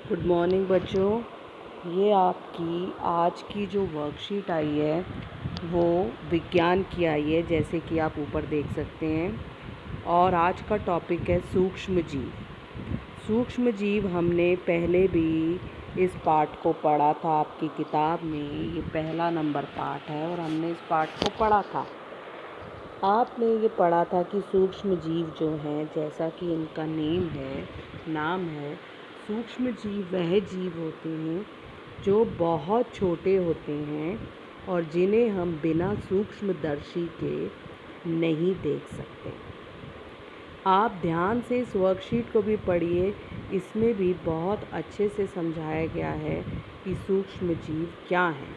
Good morning बच्चों। ये आपकी आज की जो वर्कशीट आई है वो विज्ञान की आई है, जैसे कि आप ऊपर देख सकते हैं। और आज का टॉपिक है सूक्ष्म जीव। सूक्ष्म जीव हमने पहले भी इस पाठ को पढ़ा था आपकी किताब में। ये पहला नंबर पाठ है और हमने इस पाठ को पढ़ा था। आपने ये पढ़ा था कि सूक्ष्म जीव जो हैं, जैसा कि इनका नाम है, सूक्ष्म जीव वह जीव होते हैं जो बहुत छोटे होते हैं और जिन्हें हम बिना सूक्ष्मदर्शी के नहीं देख सकते। आप ध्यान से इस वर्कशीट को भी पढ़िए, इसमें भी बहुत अच्छे से समझाया गया है कि सूक्ष्म जीव क्या हैं।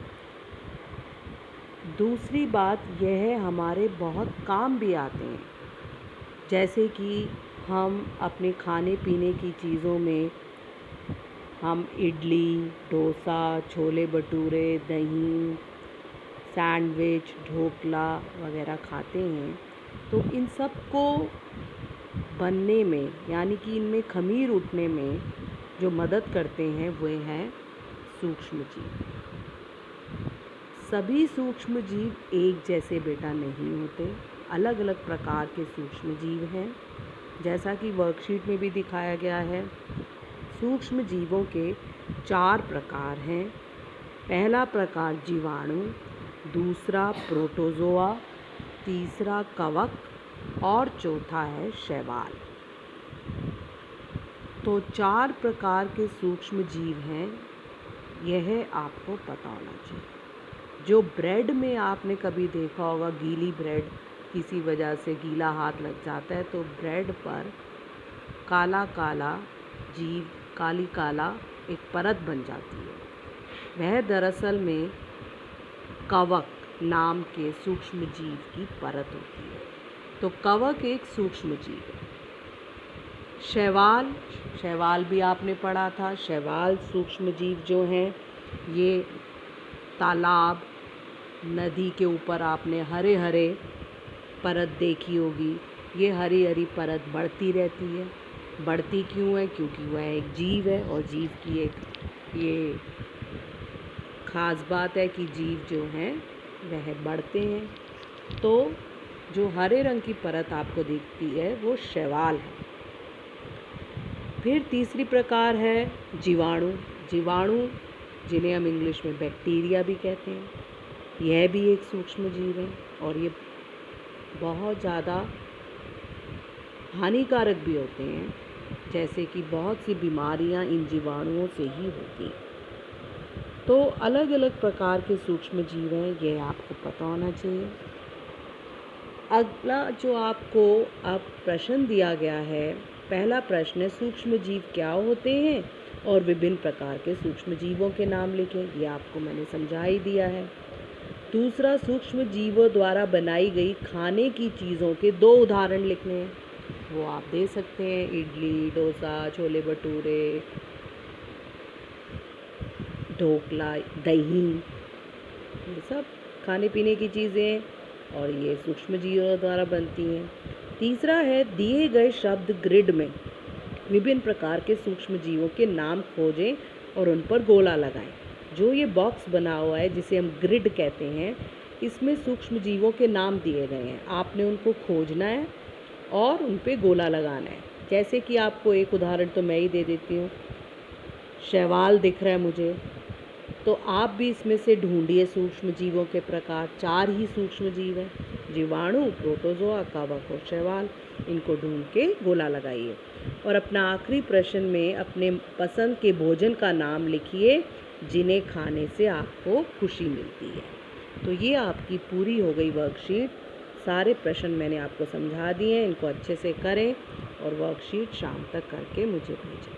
दूसरी बात यह है, हमारे बहुत काम भी आते हैं, जैसे कि हम अपने खाने पीने की चीज़ों में हम इडली, डोसा, छोले भटूरे, दही, सैंडविच, ढोकला वगैरह खाते हैं। तो इन सब को बनने में, यानी कि इनमें खमीर उठने में जो मदद करते हैं वे हैं सूक्ष्म जीव। सभी सूक्ष्म जीव एक जैसे बेटा नहीं होते, अलग अलग प्रकार के सूक्ष्म जीव हैं, जैसा कि वर्कशीट में भी दिखाया गया है। सूक्ष्म जीवों के 4 प्रकार हैं। पहला प्रकार जीवाणु, दूसरा प्रोटोजोआ, तीसरा कवक और चौथा है शैवाल। तो 4 प्रकार के सूक्ष्म जीव हैं, यह आपको पता होना चाहिए। जो ब्रेड में आपने कभी देखा होगा, गीली ब्रेड, किसी वजह से गीला हाथ लग जाता है तो ब्रेड पर काला काला जीव, काली काला एक परत बन जाती है। वह दरअसल में कवक नाम के सूक्ष्म जीव की परत होती है। तो कवक एक सूक्ष्म जीव है। शैवाल भी आपने पढ़ा था। शैवाल सूक्ष्म जीव जो हैं, ये तालाब, नदी के ऊपर आपने हरे हरे परत देखी होगी। ये हरी हरी परत बढ़ती रहती है। बढ़ती क्यों है? क्योंकि वह एक जीव है और जीव की एक ये ख़ास बात है कि जीव जो हैं वह बढ़ते हैं। तो जो हरे रंग की परत आपको दिखती है वो शैवाल है। फिर तीसरी प्रकार है जीवाणु। जीवाणु जिन्हें हम इंग्लिश में बैक्टीरिया भी कहते हैं, यह भी एक सूक्ष्म जीव है और ये बहुत ज़्यादा हानिकारक भी होते हैं, जैसे कि बहुत सी बीमारियां इन जीवाणुओं से ही होती हैं। तो अलग अलग प्रकार के सूक्ष्म जीव हैं, यह आपको पता होना चाहिए। अगला जो आपको अब प्रश्न दिया गया है, पहला प्रश्न है सूक्ष्म जीव क्या होते हैं और विभिन्न प्रकार के सूक्ष्म जीवों के नाम लिखें। ये आपको मैंने समझा ही दिया है। दूसरा, सूक्ष्म जीवों द्वारा बनाई गई खाने की चीज़ों के 2 उदाहरण लिखने हैं। वो आप दे सकते हैं, इडली, डोसा, छोले भटूरे, ढोकला, दही, ये सब खाने पीने की चीज़ें और ये सूक्ष्म जीवों द्वारा बनती हैं। तीसरा है, दिए गए शब्द ग्रिड में विभिन्न प्रकार के सूक्ष्म जीवों के नाम खोजें और उन पर गोला लगाएं। जो ये बॉक्स बना हुआ है, जिसे हम ग्रिड कहते हैं, इसमें सूक्ष्म जीवों के नाम दिए गए हैं। आपने उनको खोजना है और उन पे गोला लगाना है। जैसे कि आपको एक उदाहरण तो मैं ही दे देती हूँ। शैवाल दिख रहा है मुझे, तो आप भी इसमें से ढूंढिए सूक्ष्म जीवों के प्रकार। 4 ही सूक्ष्म जीव हैं, जीवाणु, प्रोटोजोआ, कवक और शैवाल। इनको ढूंढ के गोला लगाइए और अपना आखिरी प्रश्न में अपने पसंद के भोजन का नाम लिखिए जिन्हें खाने से आपको खुशी मिलती है। तो ये आपकी पूरी हो गई वर्कशीट। सारे प्रश्न मैंने आपको समझा दिए हैं, इनको अच्छे से करें और वर्कशीट शाम तक करके मुझे भेजें।